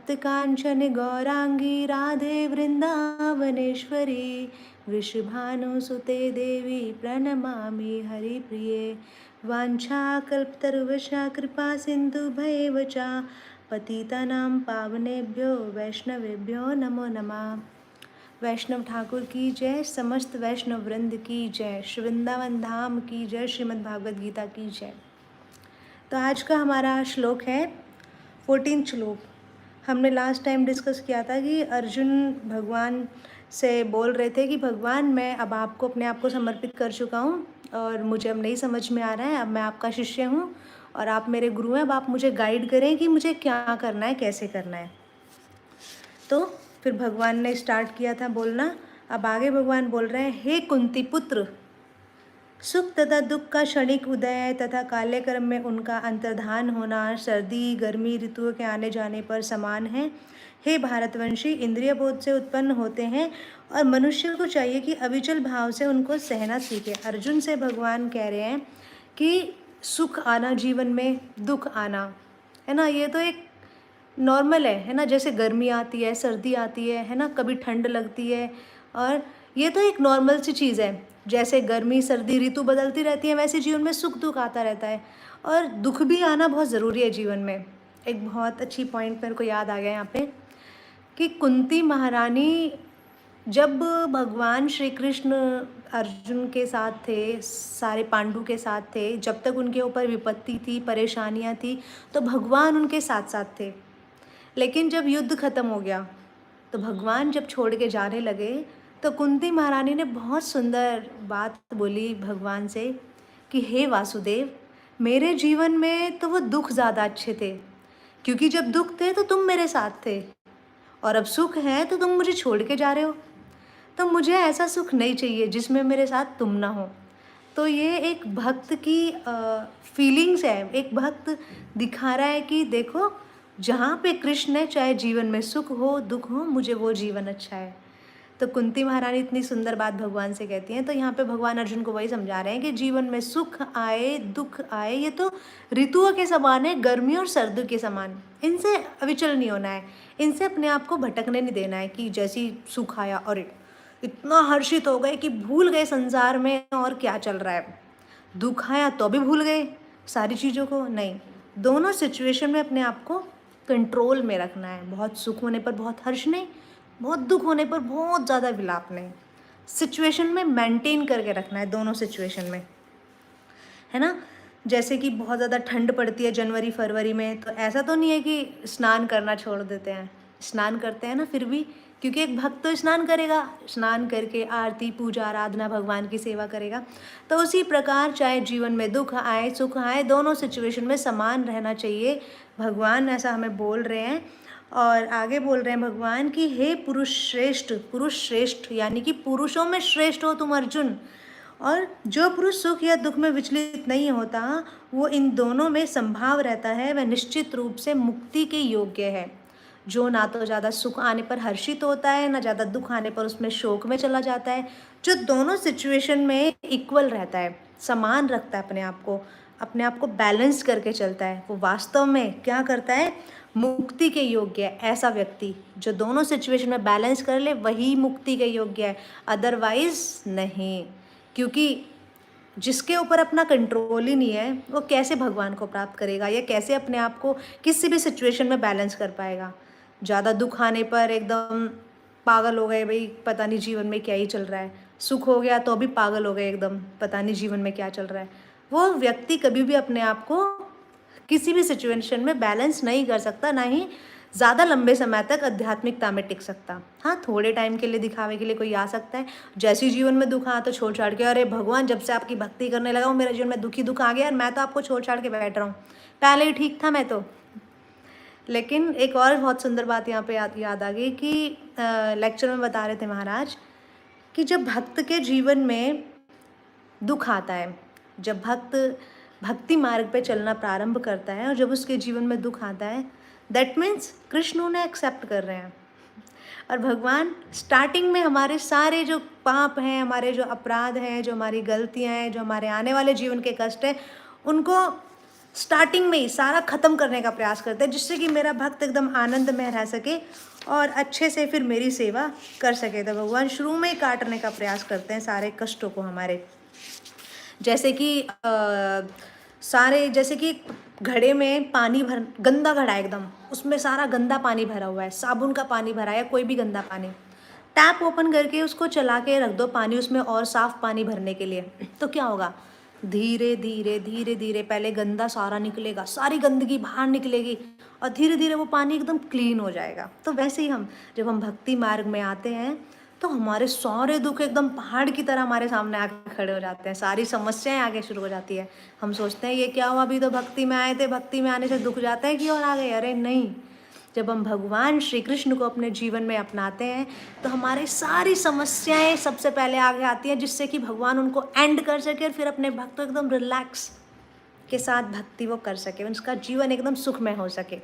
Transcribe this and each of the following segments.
तप्त कांचन गौरांगी राधे वृंदावनेश्वरी वृषभानुसुते देवी प्रणमामि हरिप्रिये वाञ्छाकल्पतरुवशा कृपा सिन्धुभैव च पतितानां पावनेभ्यो वैष्णवेभ्यो नमो नमः। वैष्णव ठाकुर की जय, समस्त वैष्णव वृंद की जय, श्री वृंदावन धाम की जय, श्रीमद् भागवत गीता की जय। तो आज का हमारा श्लोक है 14 श्लोक। हमने लास्ट टाइम डिस्कस किया था कि अर्जुन भगवान से बोल रहे थे कि भगवान मैं अब आपको अपने आप को समर्पित कर चुका हूँ और मुझे अब नहीं समझ में आ रहा है, अब मैं आपका शिष्य हूँ और आप मेरे गुरु हैं, अब आप मुझे गाइड करें कि मुझे क्या करना है, कैसे करना है। तो फिर भगवान ने स्टार्ट किया था बोलना। अब आगे भगवान बोल रहे हैं, हे कुंती पुत्र, सुख तथा दुख का क्षणिक उदय तथा काले क्रम में उनका अंतर्धान होना सर्दी गर्मी ऋतुओं के आने जाने पर समान है। हे भारतवंशी, इंद्रिय बोध से उत्पन्न होते हैं और मनुष्य को चाहिए कि अविचल भाव से उनको सहना सीखे। अर्जुन से भगवान कह रहे हैं कि सुख आना जीवन में, दुख आना, है ना, ये तो एक नॉर्मल है ना। जैसे गर्मी आती है, सर्दी आती है ना, कभी ठंड लगती है, और ये तो एक नॉर्मल सी चीज़ है। जैसे गर्मी सर्दी ऋतु बदलती रहती है, वैसे जीवन में सुख दुख आता रहता है और दुख भी आना बहुत ज़रूरी है जीवन में। एक बहुत अच्छी पॉइंट मेरे को याद आ गया यहाँ पे कि कुंती महारानी जब भगवान श्री कृष्ण अर्जुन के साथ थे, सारे पांडु के साथ थे, जब तक उनके ऊपर विपत्ति थी, परेशानियाँ थी, तो भगवान उनके साथ साथ थे। लेकिन जब युद्ध खत्म हो गया तो भगवान जब छोड़ के जाने लगे तो कुंती महारानी ने बहुत सुंदर बात बोली भगवान से कि हे वासुदेव, मेरे जीवन में तो वो दुख ज़्यादा अच्छे थे, क्योंकि जब दुख थे तो तुम मेरे साथ थे, और अब सुख है तो तुम मुझे छोड़ के जा रहे हो। तो मुझे ऐसा सुख नहीं चाहिए जिसमें मेरे साथ तुम ना हो। तो ये एक भक्त की फीलिंग्स है। एक भक्त दिखा रहा है कि देखो, जहाँ पे कृष्ण है, चाहे जीवन में सुख हो दुख हो, मुझे वो जीवन अच्छा है। तो कुंती महारानी इतनी सुंदर बात भगवान से कहती हैं। तो यहाँ पे भगवान अर्जुन को वही समझा रहे हैं कि जीवन में सुख आए दुख आए, ये तो ऋतुओं के समान है, गर्मी और सर्दी के समान। इनसे अविचल नहीं होना है, इनसे अपने आप को भटकने नहीं देना है कि जैसी सुख आया और इतना हर्षित हो गए कि भूल गए संसार में और क्या चल रहा है, दुख आया तो भी भूल गए सारी चीज़ों को। नहीं, दोनों सिचुएशन में अपने आप को कंट्रोल में रखना है। बहुत सुख होने पर बहुत हर्ष नहीं, बहुत दुख होने पर बहुत ज़्यादा विलाप नहीं। सिचुएशन में मेंटेन करके रखना है, दोनों सिचुएशन में, है ना। जैसे कि बहुत ज़्यादा ठंड पड़ती है जनवरी फरवरी में, तो ऐसा तो नहीं है कि स्नान करना छोड़ देते हैं, स्नान करते हैं ना फिर भी, क्योंकि एक भक्त तो स्नान करेगा, स्नान करके आरती पूजा आराधना भगवान की सेवा करेगा। तो उसी प्रकार चाहे जीवन में दुख आए सुख आए, दोनों सिचुएशन में समान रहना चाहिए। भगवान ऐसा हमें बोल रहे हैं। और आगे बोल रहे हैं भगवान कि हे पुरुष श्रेष्ठ यानी कि पुरुषों में श्रेष्ठ हो तुम अर्जुन। और जो पुरुष सुख या दुख में विचलित नहीं होता, वो इन दोनों में संभाव रहता है, वह निश्चित रूप से मुक्ति के योग्य है। जो ना तो ज़्यादा सुख आने पर हर्षित होता है, ना ज़्यादा दुख आने पर उसमें शोक में चला जाता है, जो दोनों सिचुएशन में इक्वल रहता है, समान रखता है अपने आप को बैलेंस करके चलता है, वो वास्तव में क्या करता है, मुक्ति के योग्य है। ऐसा व्यक्ति जो दोनों सिचुएशन में बैलेंस कर ले, वही मुक्ति के योग्य है, अदरवाइज नहीं। क्योंकि जिसके ऊपर अपना कंट्रोल ही नहीं है, वो कैसे भगवान को प्राप्त करेगा, या कैसे अपने आप को किसी भी सिचुएशन में बैलेंस कर पाएगा। ज़्यादा दुख आने पर एकदम पागल हो गए, भाई पता नहीं जीवन में क्या ही चल रहा है, सुख हो गया तो भी पागल हो गए एकदम, पता नहीं जीवन में क्या चल रहा है। वो व्यक्ति कभी भी अपने आप को किसी भी सिचुएशन में बैलेंस नहीं कर सकता, ना ही ज़्यादा लंबे समय तक आध्यात्मिकता में टिक सकता। हाँ, थोड़े टाइम के लिए दिखावे के लिए कोई आ सकता है, जैसे जीवन में दुख आ तो छोड़ छाड़ के, अरे भगवान जब से आपकी भक्ति करने लगा हूँ मेरे जीवन में दुख ही दुख आ गया और मैं तो आपको छोड़ छाड़ के बैठ रहा हूँ, पहले ही ठीक था मैं तो। लेकिन एक और बहुत सुंदर बात यहाँ पे याद आ गई कि लेक्चर में बता रहे थे महाराज कि जब भक्त के जीवन में दुख आता है, जब भक्त भक्ति मार्ग पे चलना प्रारंभ करता है और जब उसके जीवन में दुख आता है, दैट मीन्स कृष्ण उन्हें एक्सेप्ट कर रहे हैं। और भगवान स्टार्टिंग में हमारे सारे जो पाप हैं, हमारे जो अपराध हैं, जो हमारी गलतियां हैं, जो हमारे आने वाले जीवन के कष्ट हैं, उनको स्टार्टिंग में ही सारा खत्म करने का प्रयास करते हैं, जिससे कि मेरा भक्त एकदम आनंद में रह सके और अच्छे से फिर मेरी सेवा कर सके। तो भगवान शुरू में ही काटने का प्रयास करते हैं सारे कष्टों को हमारे। जैसे कि जैसे कि घड़े में पानी भर, गंदा घड़ा है एकदम, उसमें सारा गंदा पानी भरा हुआ है, साबुन का पानी भरा है, कोई भी गंदा पानी, टैप ओपन करके उसको चला के रख दो पानी उसमें और साफ पानी भरने के लिए, तो क्या होगा, धीरे धीरे धीरे धीरे पहले गंदा सारा निकलेगा, सारी गंदगी बाहर निकलेगी और धीरे धीरे वो पानी एकदम क्लीन हो जाएगा। तो वैसे ही जब हम भक्ति मार्ग में आते हैं तो हमारे सारे दुख एकदम पहाड़ की तरह हमारे सामने आके खड़े हो जाते हैं, सारी समस्याएं आगे शुरू हो जाती है। हम सोचते हैं ये क्या हुआ, अभी तो भक्ति में आए थे, भक्ति में आने से दुख जाता है कि और आ गए, अरे नहीं। जब हम भगवान श्री कृष्ण को अपने जीवन में अपनाते हैं तो हमारी सारी समस्याएं सबसे पहले आगे आती हैं, जिससे कि भगवान उनको एंड कर सके और फिर अपने भक्त एकदम रिलैक्स के साथ भक्ति वो कर सके, उनका जीवन एकदम सुखमय हो सके।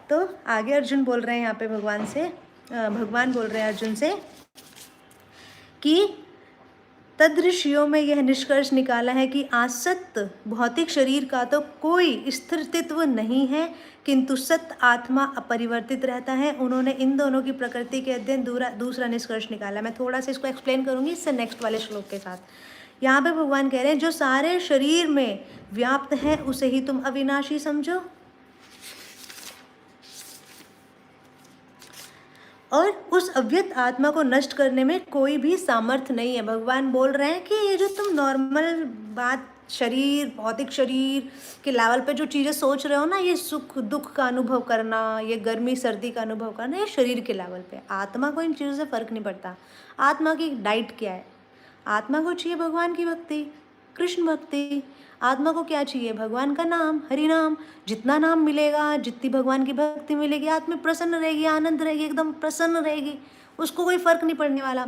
तो आगे अर्जुन बोल रहे हैं यहाँ पे भगवान से, भगवान बोल रहे हैं अर्जुन से कि तदृशियों में यह निष्कर्ष निकाला है कि आसक्त भौतिक शरीर का तो कोई स्थिरत्व नहीं है, किंतु सत आत्मा अपरिवर्तित रहता है। उन्होंने इन दोनों की प्रकृति के अध्ययन दूसरा निष्कर्ष निकाला। मैं थोड़ा सा इसको एक्सप्लेन करूंगी इससे नेक्स्ट वाले श्लोक के साथ। यहाँ पे भगवान कह रहे हैं जो सारे शरीर में व्याप्त है उसे ही तुम अविनाशी समझो और उस अव्यक्त आत्मा को नष्ट करने में कोई भी सामर्थ्य नहीं है। भगवान बोल रहे हैं कि ये जो तुम नॉर्मल बात शरीर, भौतिक शरीर के लेवल पे जो चीज़ें सोच रहे हो ना, ये सुख दुख का अनुभव करना, ये गर्मी सर्दी का अनुभव करना, ये शरीर के लेवल पे। आत्मा को इन चीज़ों से फ़र्क नहीं पड़ता। आत्मा की डाइट क्या है, आत्मा को चाहिए भगवान की भक्ति, कृष्ण भक्ति। आत्मा को क्या चाहिए, भगवान का नाम, हरि नाम। जितना नाम मिलेगा, जितनी भगवान की भक्ति मिलेगी, आत्मा प्रसन्न रहेगी, आनंद रहेगी, एकदम प्रसन्न रहेगी, उसको कोई फर्क नहीं पड़ने वाला।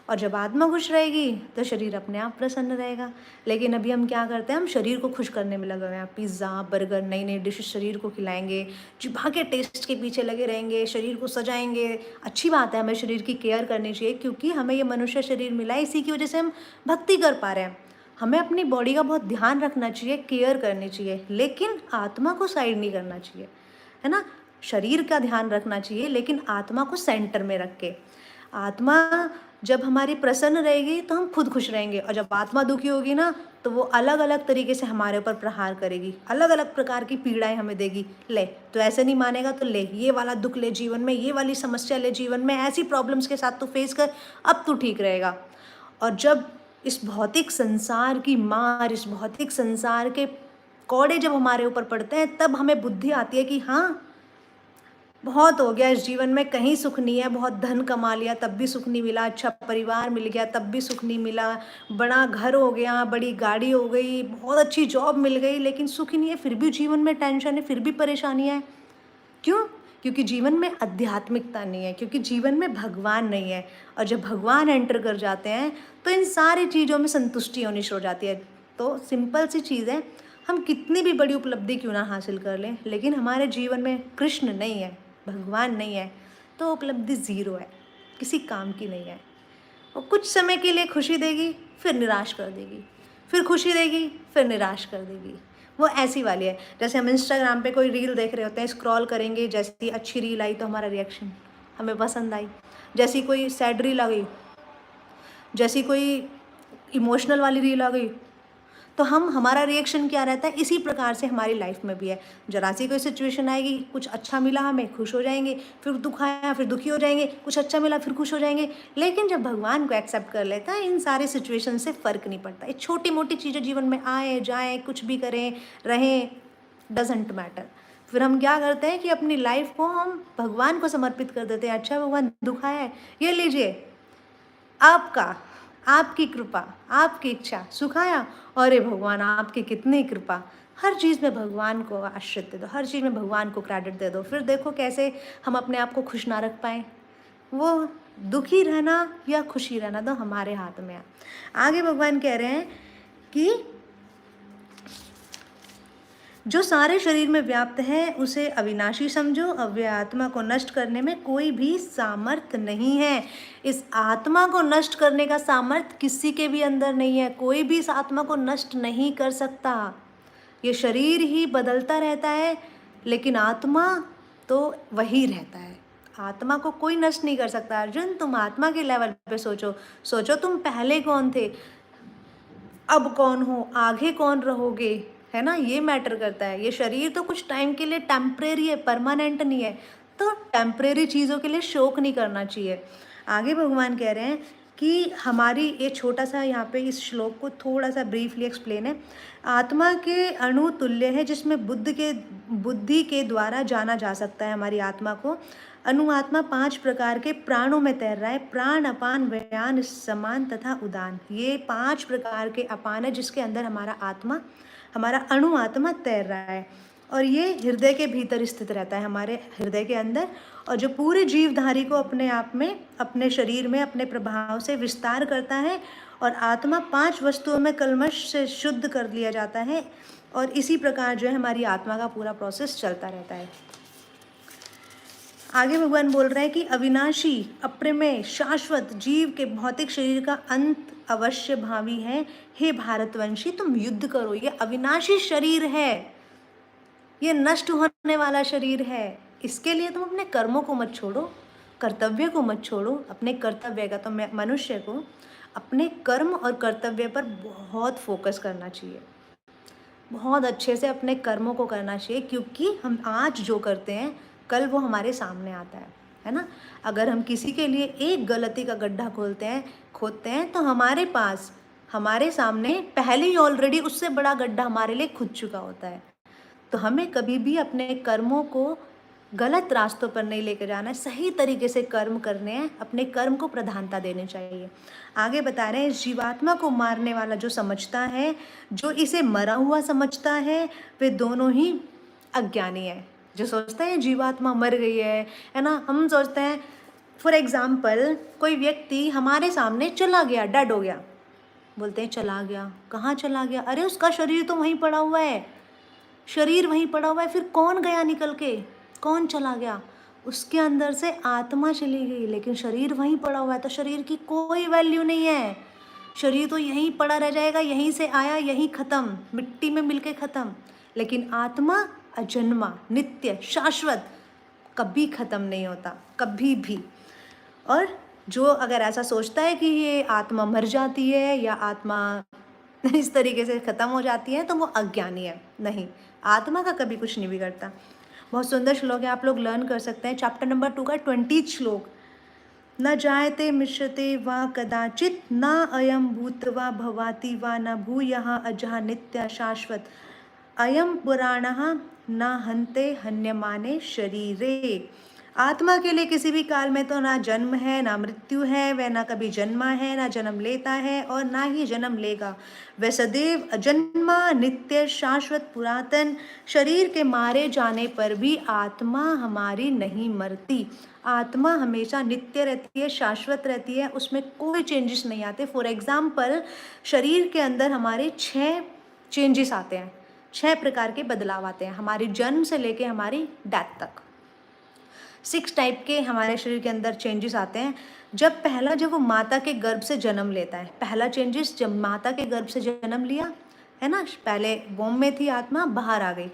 और जब आत्मा खुश रहेगी तो शरीर अपने आप प्रसन्न रहेगा। लेकिन अभी हम क्या करते हैं, हम शरीर को खुश करने में लगे हुए हैं। पिज़्ज़ा बर्गर नई नई डिशेज शरीर को खिलाएंगे, जिभा के टेस्ट के पीछे लगे रहेंगे, शरीर को सजाएंगे। अच्छी बात है, हमें शरीर की केयर करनी चाहिए, क्योंकि हमें ये मनुष्य शरीर मिला है, इसी की वजह से हम भक्ति कर पा रहे हैं। हमें अपनी बॉडी का बहुत ध्यान रखना चाहिए, केयर करनी चाहिए, लेकिन आत्मा को साइड नहीं करना चाहिए, है ना। शरीर का ध्यान रखना चाहिए लेकिन आत्मा को सेंटर में रख के। आत्मा जब हमारी प्रसन्न रहेगी तो हम खुद खुश रहेंगे, और जब आत्मा दुखी होगी ना तो वो अलग अलग तरीके से हमारे ऊपर प्रहार करेगी, अलग अलग प्रकार की पीड़ाएं हमें देगी। ले तो ऐसे नहीं मानेगा तो ले ये वाला दुख ले जीवन में, ये वाली समस्या ले जीवन में, ऐसी प्रॉब्लम्स के साथ तो फेस कर, अब तू ठीक रहेगा। और जब इस भौतिक संसार की मार, इस भौतिक संसार के कौड़े जब हमारे ऊपर पड़ते हैं, तब हमें बुद्धि आती है कि हाँ बहुत हो गया इस जीवन में, कहीं सुख नहीं है। बहुत धन कमा लिया तब भी सुख नहीं मिला, अच्छा परिवार मिल गया तब भी सुख नहीं मिला, बड़ा घर हो गया, बड़ी गाड़ी हो गई, बहुत अच्छी जॉब मिल गई, लेकिन सुख ही नहीं है। फिर भी जीवन में टेंशन है, फिर भी परेशानी है। क्यों? क्योंकि जीवन में आध्यात्मिकता नहीं है, क्योंकि जीवन में भगवान नहीं है। और जब भगवान एंटर कर जाते हैं तो इन सारी चीज़ों में संतुष्टि होनी शुरू हो जाती है। तो सिंपल सी चीज़ है, हम कितनी भी बड़ी उपलब्धि क्यों ना हासिल कर लें, लेकिन हमारे जीवन में कृष्ण नहीं है, भगवान नहीं है, तो उपलब्धि ज़ीरो है, किसी काम की नहीं है। वो कुछ समय के लिए खुशी देगी, फिर निराश कर देगी, फिर खुशी देगी, फिर निराश कर देगी। वो ऐसी वाली है, जैसे हम इंस्टाग्राम पे कोई रील देख रहे होते हैं, स्क्रॉल करेंगे, जैसी अच्छी रील आई तो हमारा रिएक्शन, हमें पसंद आई। जैसी कोई सैड रील आ गई, जैसी कोई इमोशनल वाली रील आ गई, तो हमारा रिएक्शन क्या रहता है। इसी प्रकार से हमारी लाइफ में भी है। जरा सी कोई सिचुएशन आएगी, कुछ अच्छा मिला हमें, खुश हो जाएंगे, फिर दुख आया फिर दुखी हो जाएंगे, कुछ अच्छा मिला फिर खुश हो जाएंगे। लेकिन जब भगवान को एक्सेप्ट कर लेता है, इन सारे सिचुएशन से फ़र्क नहीं पड़ता। ये छोटी मोटी चीज़ें जीवन में आए जाएँ, कुछ भी करें रहें, डजेंट मैटर। फिर हम क्या करते हैं कि अपनी लाइफ को हम भगवान को समर्पित कर देते हैं। अच्छा भगवान दुख आया है, ये लीजिए आपका, आपकी कृपा, आपकी इच्छा, सुखाया, अरे भगवान आपकी कितनी कृपा। हर चीज़ में भगवान को आश्रित दे दो, हर चीज़ में भगवान को क्रेडिट दे दो। फिर देखो कैसे हम अपने आप को खुश ना रख पाएँ। वो दुखी रहना या खुशी रहना तो हमारे हाथ में है। आगे भगवान कह रहे हैं कि जो सारे शरीर में व्याप्त है उसे अविनाशी समझो, अव्यय आत्मा को नष्ट करने में कोई भी सामर्थ्य नहीं है। इस आत्मा को नष्ट करने का सामर्थ्य किसी के भी अंदर नहीं है, कोई भी इस आत्मा को नष्ट नहीं कर सकता। ये शरीर ही बदलता रहता है, लेकिन आत्मा तो वही रहता है। आत्मा को कोई नष्ट नहीं कर सकता। अर्जुन, तुम आत्मा के लेवल पे सोचो, सोचो तुम पहले कौन थे, अब कौन हो, आगे कौन रहोगे, है ना, ये मैटर करता है। ये शरीर तो कुछ टाइम के लिए टेम्परेरी है, परमानेंट नहीं है, तो टेम्परेरी चीज़ों के लिए शोक नहीं करना चाहिए। आगे भगवान कह रहे हैं कि हमारी ये छोटा सा यहाँ पे इस श्लोक को थोड़ा सा ब्रीफली एक्सप्लेन है। आत्मा के अणु तुल्य है, जिसमें बुद्धि के द्वारा जाना जा सकता है हमारी आत्मा को। अनुआत्मा 5 प्रकार के प्राणों में तैर रहा है, प्राण, अपान, व्यान, समान तथा उदान। ये 5 प्रकार के अपान है जिसके अंदर हमारा आत्मा, हमारा अणु आत्मा तैर रहा है, और ये हृदय के भीतर स्थित रहता है, हमारे हृदय के अंदर। और जो पूरे जीवधारी को अपने आप में, अपने शरीर में अपने प्रभाव से विस्तार करता है, और आत्मा 5 वस्तुओं में कल्मश से शुद्ध कर लिया जाता है। और इसी प्रकार जो है हमारी आत्मा का पूरा प्रोसेस चलता रहता है। आगे भगवान बोल रहे हैं कि अविनाशी, अप्रमेय, शाश्वत जीव के भौतिक शरीर का अंत अवश्य भावी है। हे भारतवंशी, तुम युद्ध करो। ये अविनाशी शरीर है, ये नष्ट होने वाला शरीर है। इसके लिए तुम अपने कर्मों को मत छोड़ो, कर्तव्य को मत छोड़ो। अपने कर्तव्य का, तो मनुष्य को अपने कर्म और कर्तव्य पर बहुत फोकस करना चाहिए, बहुत अच्छे से अपने कर्मों को करना चाहिए, क्योंकि हम आज जो करते हैं कल वो हमारे सामने आता है ना। अगर हम किसी के लिए एक गलती का गड्ढा खोदते हैं तो हमारे पास, हमारे सामने पहले ही ऑलरेडी उससे बड़ा गड्ढा हमारे लिए खुद चुका होता है। तो हमें कभी भी अपने कर्मों को गलत रास्तों पर नहीं लेकर जाना है, सही तरीके से कर्म करने हैं, अपने कर्म को प्रधानता देनी चाहिए। आगे बता रहे हैं, जीवात्मा को मारने वाला जो समझता है, जो इसे मरा हुआ समझता है, वे दोनों ही अज्ञानी है। जो सोचता है जीवात्मा मर गई है ना, हम सोचते हैं फॉर एग्जाम्पल कोई व्यक्ति हमारे सामने चला गया, डेड हो गया, बोलते हैं चला गया, कहाँ चला गया, अरे उसका शरीर तो वहीं पड़ा हुआ है, शरीर वहीं पड़ा हुआ है, फिर कौन गया निकल के, कौन चला गया, उसके अंदर से आत्मा चली गई, लेकिन शरीर वहीं पड़ा हुआ है, तो शरीर की कोई वैल्यू नहीं है, शरीर तो यहीं पड़ा रह जाएगा, यहीं से आया यहीं ख़त्म, मिट्टी में मिलके ख़त्म। लेकिन आत्मा अजन्मा, नित्य, शाश्वत, कभी ख़त्म नहीं होता, कभी भी। और जो अगर ऐसा सोचता है कि ये आत्मा मर जाती है या आत्मा इस तरीके से ख़त्म हो जाती है, तो वो अज्ञानी है। नहीं, आत्मा का कभी कुछ नहीं बिगड़ता। बहुत सुंदर श्लोक है, आप लोग लर्न कर सकते हैं। चैप्टर नंबर 2 का 20 श्लोक। न जायते मिश्यते वा कदाचित, न अयम भूत्वा भवाति वा न भूयः अजः नित्य शाश्वत, अयम पुराणः न हन्ते हन्यमाने शरीरे। आत्मा के लिए किसी भी काल में तो ना जन्म है ना मृत्यु है, वह ना कभी जन्मा है ना जन्म लेता है और ना ही जन्म लेगा। वह सदैव अजन्मा, नित्य, शाश्वत, पुरातन। शरीर के मारे जाने पर भी आत्मा हमारी नहीं मरती। आत्मा हमेशा नित्य रहती है, शाश्वत रहती है, उसमें कोई चेंजेस नहीं आते। फॉर एग्जाम्पल, शरीर के अंदर हमारे 6 चेंजेस आते हैं, 6 प्रकार के बदलाव आते हैं हमारी जन्म से लेके हमारी डेथ तक। 6 टाइप के हमारे शरीर के अंदर चेंजेस आते हैं। जब वो माता के गर्भ से जन्म लेता है, पहला चेंजेस जब माता के गर्भ से जन्म लिया है ना, पहले वोम में थी आत्मा, बाहर आ गई,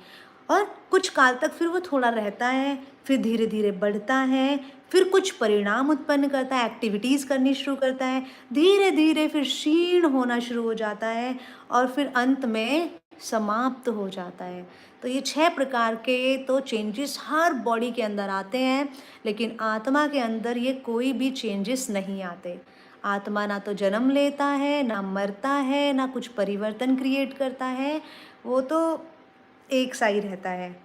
और कुछ काल तक फिर वो थोड़ा रहता है, फिर धीरे धीरे बढ़ता है, फिर कुछ परिणाम उत्पन्न करता है, एक्टिविटीज़ करनी शुरू करता है, धीरे धीरे फिर क्षीण होना शुरू हो जाता है, और फिर अंत में समाप्त हो जाता है। तो ये 6 प्रकार के तो चेंजेस हर बॉडी के अंदर आते हैं, लेकिन आत्मा के अंदर ये कोई भी चेंजेस नहीं आते। आत्मा ना तो जन्म लेता है, ना मरता है, ना कुछ परिवर्तन क्रिएट करता है, वो तो एक सा ही रहता है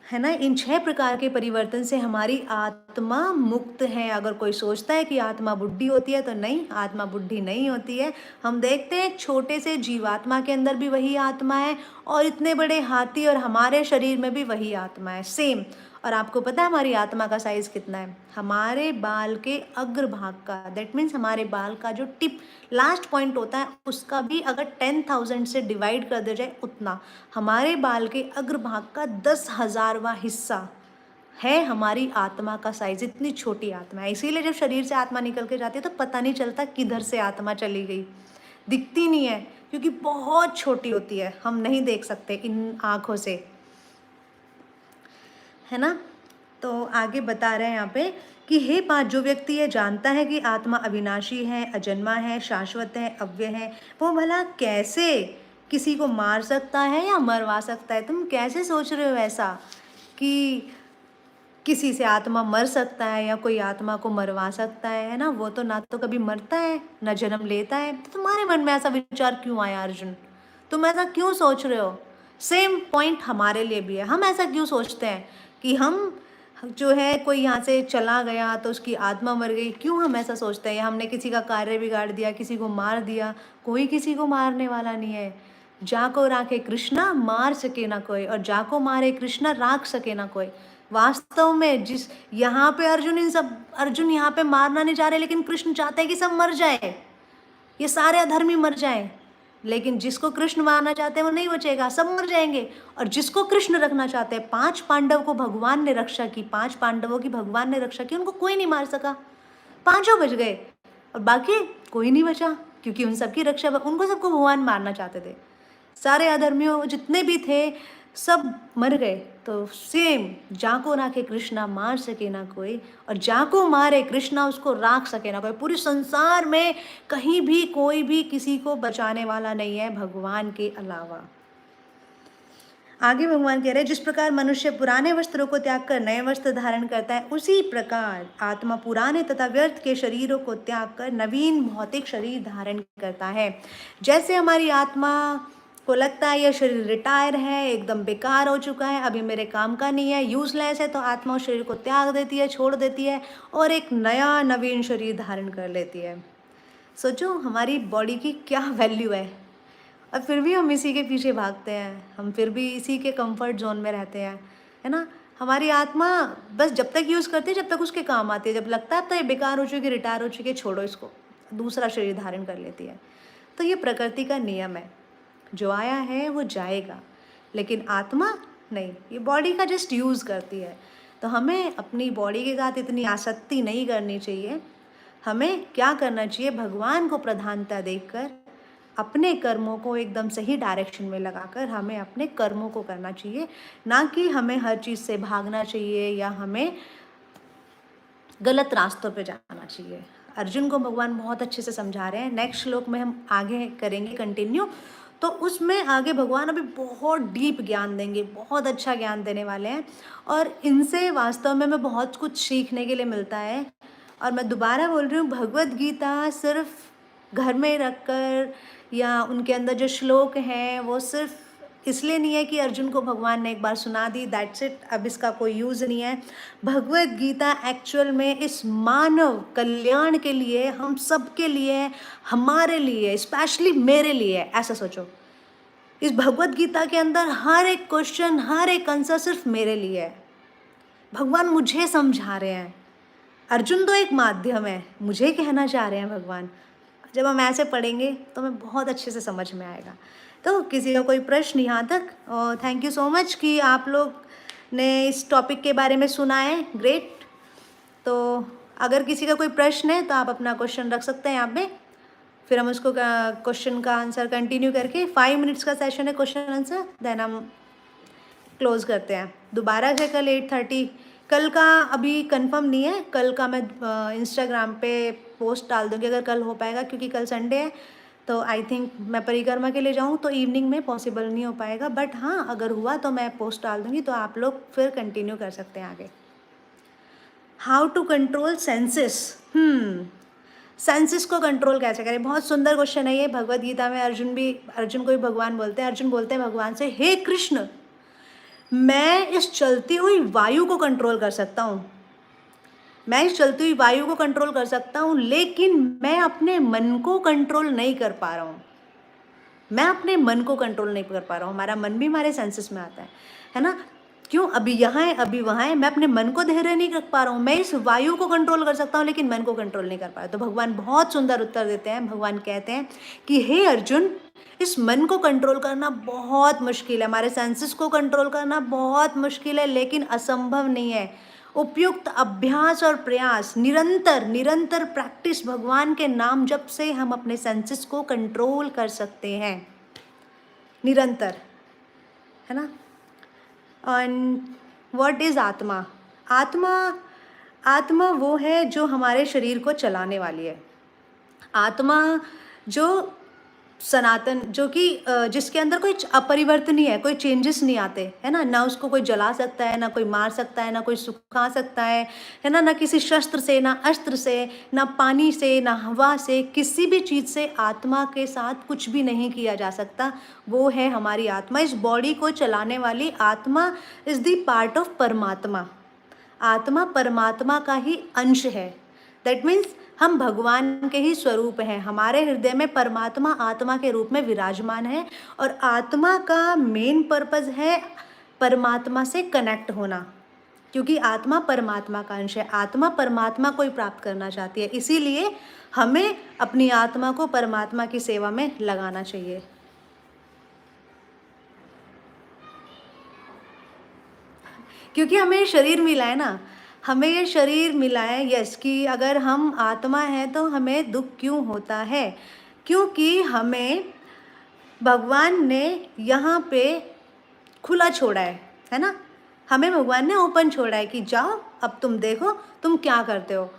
ना। इन 6 प्रकार के परिवर्तन से हमारी आत्मा मुक्त है। अगर कोई सोचता है कि आत्मा बुढ़ी होती है, तो नहीं, आत्मा बुढ़ी नहीं होती है। हम देखते हैं छोटे से जीवात्मा के अंदर भी वही आत्मा है, और इतने बड़े हाथी और हमारे शरीर में भी वही आत्मा है, सेम। और आपको पता है हमारी आत्मा का साइज़ कितना है? हमारे बाल के अग्रभाग का, दैट मीन्स हमारे बाल का जो टिप लास्ट पॉइंट होता है, उसका भी अगर 10,000 से डिवाइड कर दिया जाए, उतना हमारे बाल के अग्रभाग का 10,000वां हिस्सा है हमारी आत्मा का साइज। इतनी छोटी आत्मा है। इसीलिए जब शरीर से आत्मा निकल के जाती है तो पता नहीं चलता किधर से आत्मा चली गई, दिखती नहीं है, क्योंकि बहुत छोटी होती है, हम नहीं देख सकते इन आँखों से, है ना। तो आगे बता रहे हैं यहाँ पे कि हे पार्थ, जो व्यक्ति ये जानता है कि आत्मा अविनाशी है, अजन्मा है, शाश्वत है, अव्यय है, वो भला कैसे किसी को मार सकता है या मरवा सकता है। तुम कैसे सोच रहे हो ऐसा कि किसी से आत्मा मर सकता है या कोई आत्मा को मरवा सकता है ना। वो तो ना तो कभी मरता है ना जन्म लेता है। तो तुम्हारे मन में ऐसा विचार क्यों आया अर्जुन? तुम ऐसा क्यों सोच रहे हो? सेम पॉइंट हमारे लिए भी है। हम ऐसा क्यों सोचते हैं कि हम जो है कोई यहाँ से चला गया तो उसकी आत्मा मर गई? क्यों हम ऐसा सोचते हैं? या हमने किसी का कार्य बिगाड़ दिया, किसी को मार दिया? कोई किसी को मारने वाला नहीं है। जाको राखे कृष्णा मार सके ना कोई, और जाको मारे कृष्णा राख सके ना कोई। वास्तव में जिस यहाँ पे अर्जुन यहाँ पे मारना नहीं चाह रहे, लेकिन कृष्ण चाहते हैं कि सब मर जाए, ये सारे अधर्मी मर जाएं। लेकिन जिसको कृष्ण मारना चाहते हैं वो नहीं बचेगा, सब मर जाएंगे। और जिसको कृष्ण रखना चाहते हैं, 5 पांडव को भगवान ने रक्षा की, 5 पांडवों की भगवान ने रक्षा की, उनको कोई नहीं मार सका, 5 बच गए और बाकी कोई नहीं बचा, क्योंकि उन सबकी रक्षा उनको सबको भगवान मारना चाहते थे। सारे अधर्मियों जितने भी थे सब मर गए। तो सेम, जाको राखे कृष्णा मार सके ना कोई, और जाको मारे कृष्णा उसको राख सके ना कोई। पूरे संसार में कहीं भी कोई भी किसी को बचाने वाला नहीं है भगवान के अलावा। आगे भगवान कह रहे हैं, जिस प्रकार मनुष्य पुराने वस्त्रों को त्याग कर नए वस्त्र धारण करता है, उसी प्रकार आत्मा पुराने तथा व्यर्थ के शरीरों को त्याग कर नवीन भौतिक शरीर धारण करता है। जैसे हमारी आत्मा को लगता है यह शरीर रिटायर है, एकदम बेकार हो चुका है, अभी मेरे काम का नहीं है, यूजलेस है, तो आत्मा उस शरीर को त्याग देती है, छोड़ देती है और एक नया नवीन शरीर धारण कर लेती है। सोचो हमारी बॉडी की क्या वैल्यू है, और फिर भी हम इसी के पीछे भागते हैं, हम फिर भी इसी के कंफर्ट जोन में रहते हैं, है ना। हमारी आत्मा बस जब तक यूज़ करती है, जब तक उसके काम आती है, जब लगता है तो ये बेकार हो चुकी, रिटायर हो चुकी है, छोड़ो इसको, दूसरा शरीर धारण कर लेती है। तो ये प्रकृति का नियम है, जो आया है वो जाएगा, लेकिन आत्मा नहीं, ये बॉडी का जस्ट यूज़ करती है। तो हमें अपनी बॉडी के साथ इतनी आसक्ति नहीं करनी चाहिए। हमें क्या करना चाहिए, भगवान को प्रधानता देकर अपने कर्मों को एकदम सही डायरेक्शन में लगाकर हमें अपने कर्मों को करना चाहिए, ना कि हमें हर चीज़ से भागना चाहिए या हमें गलत रास्तों पे जाना चाहिए। अर्जुन को भगवान बहुत अच्छे से समझा रहे हैं। नेक्स्ट श्लोक में हम आगे करेंगे कंटिन्यू, तो उसमें आगे भगवान अभी बहुत डीप ज्ञान देंगे, बहुत अच्छा ज्ञान देने वाले हैं, और इनसे वास्तव में हमें बहुत कुछ सीखने के लिए मिलता है। और मैं दोबारा बोल रही हूँ, भगवद गीता सिर्फ घर में रखकर या उनके अंदर जो श्लोक हैं वो सिर्फ इसलिए नहीं है कि अर्जुन को भगवान ने एक बार सुना दी, दैट्स इट, अब इसका कोई यूज़ नहीं है। भगवद गीता एक्चुअल में इस मानव कल्याण के लिए, हम सब के लिए, हमारे लिए, स्पेशली मेरे लिए, ऐसा सोचो। इस भगवद गीता के अंदर हर एक क्वेश्चन, हर एक आंसर सिर्फ मेरे लिए है। भगवान मुझे समझा रहे हैं, अर्जुन तो एक माध्यम है, मुझे कहना चाह रहे हैं भगवान। जब हम ऐसे पढ़ेंगे तो हमें बहुत अच्छे से समझ में आएगा। तो किसी का कोई प्रश्न यहाँ तक? और थैंक यू सो मच कि आप लोग ने इस टॉपिक के बारे में सुना है, ग्रेट। तो अगर किसी का कोई प्रश्न है तो आप अपना क्वेश्चन रख सकते हैं यहाँ पे, फिर हम उसको क्वेश्चन का आंसर कंटिन्यू करके, 5 मिनट्स का सेशन है क्वेश्चन आंसर, देन हम क्लोज करते हैं। दोबारा से कल 8:30, कल का अभी कंफर्म नहीं है, कल का मैं इंस्टाग्राम पे पोस्ट डाल दूँगी अगर कल हो पाएगा, क्योंकि कल संडे है। तो आई थिंक मैं परिक्रमा के लिए जाऊँ तो इवनिंग में पॉसिबल नहीं हो पाएगा, बट हाँ अगर हुआ तो मैं पोस्ट डाल दूँगी, तो आप लोग फिर कंटिन्यू कर सकते हैं आगे। How to control senses, senses को कंट्रोल कैसे करें? बहुत सुंदर क्वेश्चन है ये। भगवद गीता में अर्जुन को भी भगवान बोलते हैं। अर्जुन बोलते हैं भगवान से, हे कृष्ण, मैं इस चलती हुई वायु को कंट्रोल कर सकता हूँ, मैं इस चलती हुई वायु को कंट्रोल कर सकता हूँ, लेकिन मैं अपने मन को कंट्रोल नहीं कर पा रहा हूँ। मैं अपने मन को कंट्रोल नहीं कर पा रहा हूँ। हमारा मन भी हमारे सेंसेस में आता है ना। क्यों? अभी यहाँ है, अभी वहाँ है, मैं अपने मन को धैर्य नहीं रख पा रहा हूँ। मैं इस वायु को कंट्रोल कर सकता हूँ, लेकिन मन को कंट्रोल नहीं कर पा रहा। तो भगवान बहुत सुंदर उत्तर देते हैं। भगवान कहते हैं कि हे अर्जुन, इस मन को कंट्रोल करना बहुत मुश्किल है, हमारे सेंसेस को कंट्रोल करना बहुत मुश्किल है, लेकिन असंभव नहीं है। उपयुक्त अभ्यास और प्रयास, निरंतर निरंतर प्रैक्टिस भगवान के नाम जप से हम अपने सेंसेस को कंट्रोल कर सकते हैं, निरंतर, है ना। एंड व्हाट इज आत्मा? आत्मा आत्मा वो है जो हमारे शरीर को चलाने वाली है। आत्मा जो सनातन, जो कि जिसके अंदर कोई अपरिवर्तनीय है, कोई चेंजेस नहीं आते, है ना। ना उसको कोई जला सकता है, ना कोई मार सकता है, ना कोई सुखा सकता है ना। ना किसी शस्त्र से, ना अस्त्र से, ना पानी से, ना हवा से, किसी भी चीज़ से आत्मा के साथ कुछ भी नहीं किया जा सकता। वो है हमारी आत्मा, इस बॉडी को चलाने वाली आत्मा इज़ द पार्ट ऑफ परमात्मा। आत्मा परमात्मा का ही अंश है। दैट मीन्स हम भगवान के ही स्वरूप हैं। हमारे हृदय में परमात्मा आत्मा के रूप में विराजमान है और आत्मा का मेन पर्पस है परमात्मा से कनेक्ट होना, क्योंकि आत्मा परमात्मा का अंश है। आत्मा परमात्मा को ही प्राप्त करना चाहती है, इसीलिए हमें अपनी आत्मा को परमात्मा की सेवा में लगाना चाहिए। क्योंकि हमें ये शरीर मिला है ना, हमें ये शरीर मिला है, यस, कि अगर हम आत्मा हैं तो हमें दुख क्यों होता है? क्योंकि हमें भगवान ने यहाँ पे खुला छोड़ा है ना। हमें भगवान ने ओपन छोड़ा है कि जाओ, अब तुम देखो तुम क्या करते हो।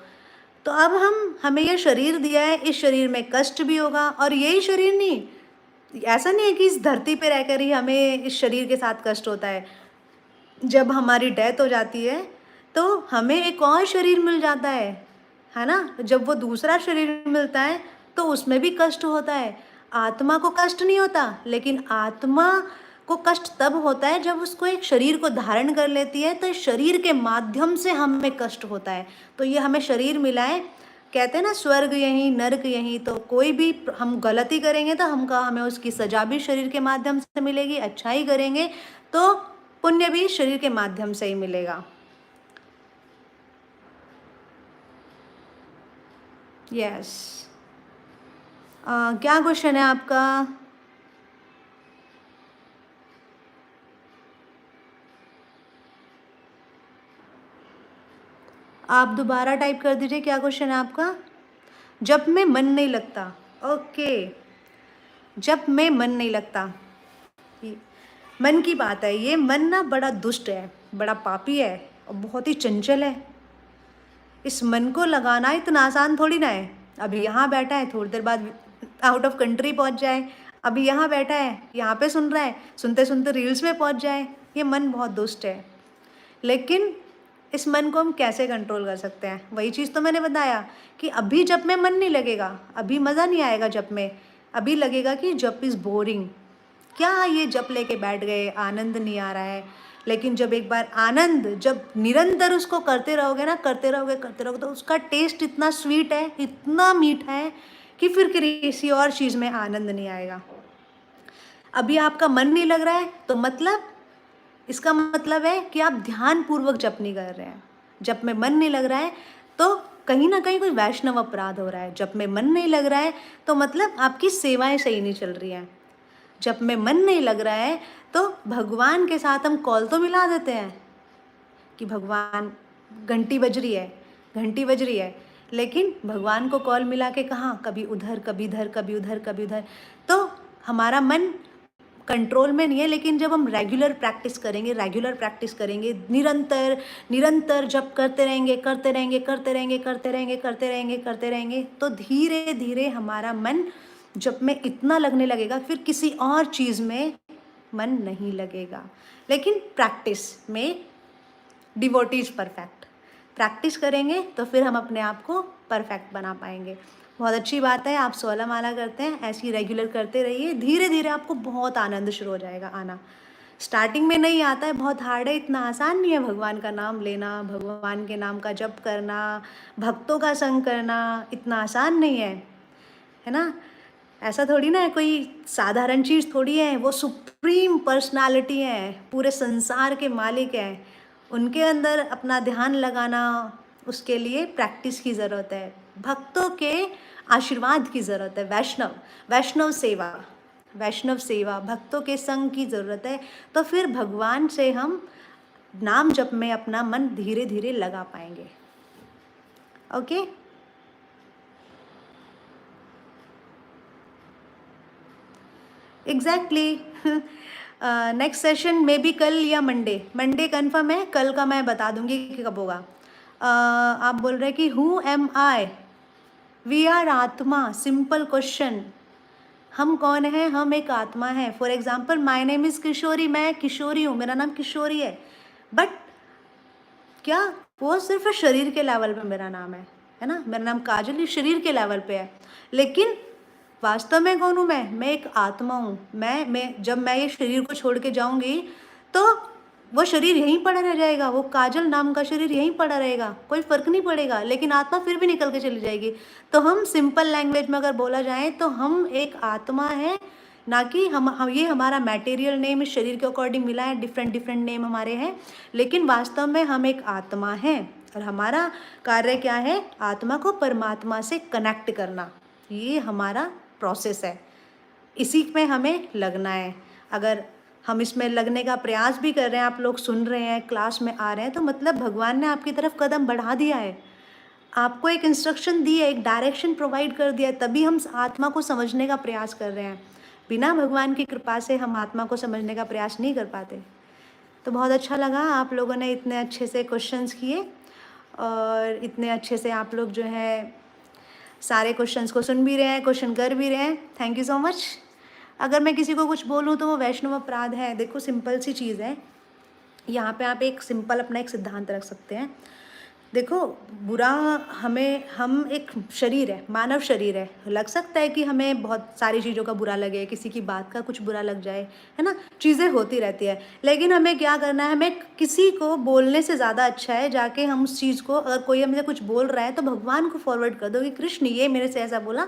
तो अब हमें ये शरीर दिया है, इस शरीर में कष्ट भी होगा, और यही शरीर नहीं, ऐसा नहीं है कि इस धरती पे रहकर ही हमें इस शरीर के साथ कष्ट होता है। जब हमारी डेथ हो जाती है तो हमें एक और शरीर मिल जाता है ना। जब वो दूसरा शरीर मिलता है तो उसमें भी कष्ट होता है। आत्मा को कष्ट नहीं होता, लेकिन आत्मा को कष्ट तब होता है जब उसको एक शरीर को धारण कर लेती है, तो इस शरीर के माध्यम से हमें कष्ट होता है। तो ये हमें शरीर मिला है, कहते हैं ना स्वर्ग यहीं नर्क यहीं। तो कोई भी हम गलती करेंगे तो हमें उसकी सजा भी शरीर के माध्यम से मिलेगी, अच्छाई करेंगे तो पुण्य भी शरीर के माध्यम से ही मिलेगा। यस। क्या क्वेश्चन है आपका? आप दोबारा टाइप कर दीजिए, क्या क्वेश्चन है आपका? जब में मन नहीं लगता, ओके। जब में मन नहीं लगता, मन की बात है। ये मन ना बड़ा दुष्ट है, बड़ा पापी है और बहुत ही चंचल है। इस मन को लगाना इतना आसान थोड़ी ना है। अभी यहाँ बैठा है, थोड़ी देर बाद आउट ऑफ कंट्री पहुँच जाए। अभी यहाँ बैठा है, यहाँ पे सुन रहा है, सुनते सुनते रील्स में पहुँच जाए। ये मन बहुत दुष्ट है। लेकिन इस मन को हम कैसे कंट्रोल कर सकते हैं? वही चीज़ तो मैंने बताया कि अभी जप में मन नहीं लगेगा, अभी मज़ा नहीं आएगा जप में। अभी लगेगा कि जप इज़ बोरिंग, क्या ये जप लेके बैठ गए, आनंद नहीं आ रहा है। लेकिन जब एक बार आनंद, जब निरंतर उसको करते रहोगे ना, करते रहोगे तो उसका टेस्ट इतना स्वीट है, इतना मीठा है कि फिर किसी और चीज़ में आनंद नहीं आएगा। अभी आपका मन नहीं लग रहा है तो मतलब, इसका मतलब है कि आप ध्यान पूर्वक जप नहीं कर रहे हैं। जप में मन नहीं लग रहा है तो कहीं ना कहीं कोई वैष्णव अपराध हो रहा है। जप में मन नहीं लग रहा है तो मतलब आपकी सेवाएं सही नहीं चल रही हैं। जब में मन नहीं लग रहा है तो भगवान के साथ हम कॉल तो मिला देते हैं कि भगवान, घंटी बज रही है, घंटी बज रही है, लेकिन भगवान को कॉल मिला के कहाँ, कभी उधर कभी इधर, कभी उधर कभी उधर, तो हमारा मन कंट्रोल में नहीं है। लेकिन जब हम रेगुलर प्रैक्टिस करेंगे, निरंतर निरंतर जब करते रहेंगे तो धीरे धीरे हमारा मन जब में इतना लगने लगेगा, फिर किसी और चीज़ में मन नहीं लगेगा। लेकिन प्रैक्टिस में डिवोटीज परफेक्ट, प्रैक्टिस करेंगे तो फिर हम अपने आप को परफेक्ट बना पाएंगे। बहुत अच्छी बात है, आप 16 माला करते हैं, ऐसे ही रेगुलर करते रहिए। धीरे धीरे आपको बहुत आनंद शुरू हो जाएगा आना। स्टार्टिंग में नहीं आता है, बहुत हार्ड है, इतना आसान नहीं है भगवान का नाम लेना, भगवान के नाम का जप करना, भक्तों का संग करना, इतना आसान नहीं है ना। ऐसा थोड़ी ना है, कोई साधारण चीज़ थोड़ी है। वो सुप्रीम पर्सनालिटी है, पूरे संसार के मालिक हैं। उनके अंदर अपना ध्यान लगाना, उसके लिए प्रैक्टिस की ज़रूरत है, भक्तों के आशीर्वाद की ज़रूरत है, वैष्णव सेवा, भक्तों के संग की ज़रूरत है। तो फिर भगवान से हम नाम जप में अपना मन धीरे धीरे लगा पाएंगे। Okay, exactly. नेक्स्ट सेशन में भी कल या मंडे कंफर्म है, कल का मैं बता दूंगी कि कब होगा। आप बोल रहे हैं कि who am I, we are आत्मा। सिंपल क्वेश्चन, हम कौन है? हम एक आत्मा है। For example my name is Kishori, मैं किशोरी हूँ, मेरा नाम किशोरी है, बट क्या वो सिर्फ शरीर के लेवल पे मेरा नाम है ना? मेरा नाम काजल, ये शरीर के लेवल पे है, लेकिन वास्तव में कौन हूँ मैं एक आत्मा हूँ। मैं जब मैं ये शरीर को छोड़ के जाऊंगी तो वो शरीर यहीं पड़ा रह जाएगा, वो काजल नाम का शरीर यहीं पड़ा रहेगा, कोई फर्क नहीं पड़ेगा, लेकिन आत्मा फिर भी निकल के चली जाएगी। तो हम सिंपल लैंग्वेज में अगर बोला जाए तो हम एक आत्मा है, ना कि हम ये हमारा मटेरियल नेम इस शरीर के अकॉर्डिंग मिला है, डिफरेंट डिफरेंट नेम हमारे हैं, लेकिन वास्तव में हम एक आत्मा हैं। और हमारा कार्य क्या है? आत्मा को परमात्मा से कनेक्ट करना, ये हमारा प्रोसेस है, इसी में हमें लगना है। अगर हम इसमें लगने का प्रयास भी कर रहे हैं, आप लोग सुन रहे हैं, क्लास में आ रहे हैं, तो मतलब भगवान ने आपकी तरफ कदम बढ़ा दिया है, आपको एक इंस्ट्रक्शन दी है, एक डायरेक्शन प्रोवाइड कर दिया है, तभी हम आत्मा को समझने का प्रयास कर रहे हैं। बिना भगवान की कृपा से हम आत्मा को समझने का प्रयास नहीं कर पाते। तो बहुत अच्छा लगा, आप लोगों ने इतने अच्छे से क्वेश्चंस किए और इतने अच्छे से आप लोग जो है सारे क्वेश्चंस को सुन भी रहे हैं, क्वेश्चन कर भी रहे हैं। Thank you so much. अगर मैं किसी को कुछ बोलूँ तो वो वैष्णव अपराध है। देखो सिंपल सी चीज़ है, यहाँ पे आप एक सिंपल अपना एक सिद्धांत रख सकते हैं। देखो बुरा हम एक शरीर है, मानव शरीर है, लग सकता है कि हमें बहुत सारी चीज़ों का बुरा लगे, किसी की बात का कुछ बुरा लग जाए, है ना, चीज़ें होती रहती है, लेकिन हमें क्या करना है? हमें किसी को बोलने से ज़्यादा अच्छा है जाके हम उस चीज़ को, अगर कोई हमसे कुछ बोल रहा है तो भगवान को फॉरवर्ड कर दो कि कृष्ण ये मेरे से ऐसा बोला,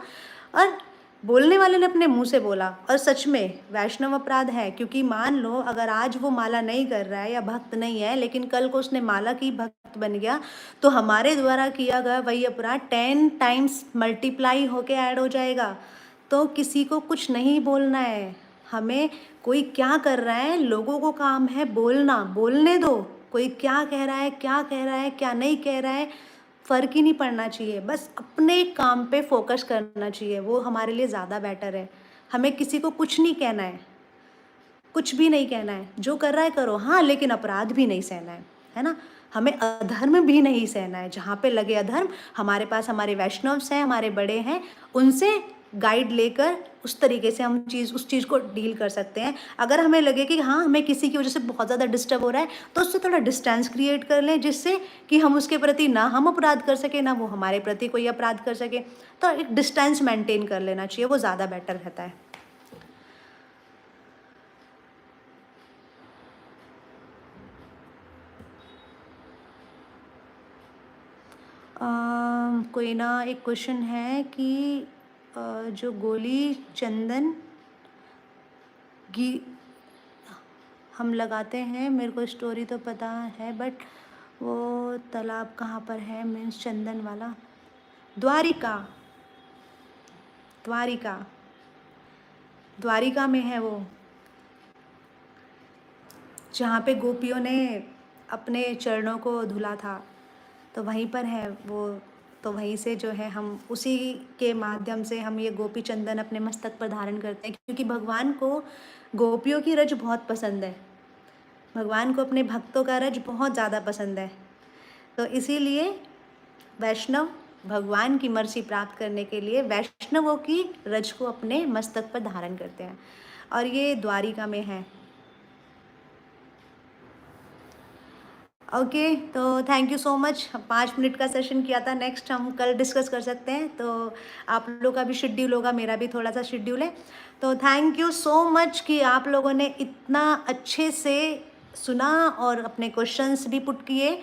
और बोलने वाले ने अपने मुंह से बोला, और सच में वैष्णव अपराध है। क्योंकि मान लो अगर आज वो माला नहीं कर रहा है या भक्त नहीं है, लेकिन कल को उसने माला की भक्त बन गया, तो हमारे द्वारा किया गया वही अपराध 10 टाइम्स मल्टीप्लाई होके ऐड हो जाएगा। तो किसी को कुछ नहीं बोलना है, हमें कोई क्या कर रहा है, लोगों को काम है बोलना, बोलने दो, कोई क्या कह रहा है, क्या कह रहा है, क्या नहीं कह रहा है, फ़र्क ही नहीं पड़ना चाहिए, बस अपने काम पे फोकस करना चाहिए, वो हमारे लिए ज़्यादा बेटर है। हमें किसी को कुछ नहीं कहना है, कुछ भी नहीं कहना है, जो कर रहा है करो, हाँ, लेकिन अपराध भी नहीं सहना है ना? हमें अधर्म भी नहीं सहना है। जहाँ पे लगे अधर्म, हमारे पास हमारे वैष्णव्स हैं, हमारे बड़े हैं, उनसे गाइड लेकर उस तरीके से हम उस चीज़ को डील कर सकते हैं। अगर हमें लगे कि हाँ, हमें किसी की वजह से बहुत ज़्यादा डिस्टर्ब हो रहा है, तो उससे थोड़ा डिस्टेंस क्रिएट कर लें, जिससे कि हम उसके प्रति ना हम अपराध कर सकें, ना वो हमारे प्रति कोई अपराध कर सके। तो एक डिस्टेंस मेंटेन कर लेना चाहिए, वो ज़्यादा बेटर रहता है। कोई ना एक क्वेश्चन है कि जो गोली चंदन घी हम लगाते हैं, मेरे को स्टोरी तो पता है, बट वो तालाब कहाँ पर है? मीन्स चंदन वाला। द्वारिका, द्वारिका, द्वारिका में है वो, जहाँ पे गोपियों ने अपने चरणों को धुला था, तो वहीं पर है वो। तो वहीं से जो है हम उसी के माध्यम से हम ये गोपी चंदन अपने मस्तक पर धारण करते हैं, क्योंकि भगवान को गोपियों की रज बहुत पसंद है, भगवान को अपने भक्तों का रज बहुत ज़्यादा पसंद है। तो इसीलिए वैष्णव भगवान की मर्जी प्राप्त करने के लिए वैष्णवों की रज को अपने मस्तक पर धारण करते हैं, और ये द्वारिका में है। ओके, तो thank you so much. 5 minute का सेशन किया था, नेक्स्ट हम कल डिस्कस कर सकते हैं। तो आप लोगों का भी शेड्यूल होगा, मेरा भी थोड़ा सा शेड्यूल है। तो थैंक यू सो मच कि आप लोगों ने इतना अच्छे से सुना और अपने क्वेश्चंस भी पुट किए।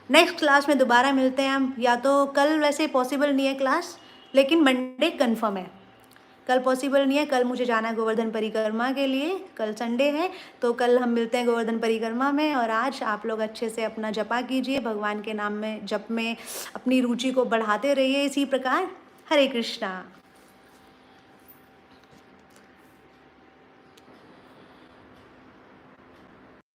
नेक्स्ट क्लास में दोबारा मिलते हैं हम, या तो कल वैसे पॉसिबल नहीं है क्लास, लेकिन मंडे कन्फर्म है। कल पॉसिबल नहीं है, कल मुझे जाना है गोवर्धन परिक्रमा के लिए, कल संडे है, तो कल हम मिलते हैं गोवर्धन परिक्रमा में। और आज आप लोग अच्छे से अपना जपा कीजिए, भगवान के नाम में जप में अपनी रुचि को बढ़ाते रहिए इसी प्रकार। हरे कृष्णा।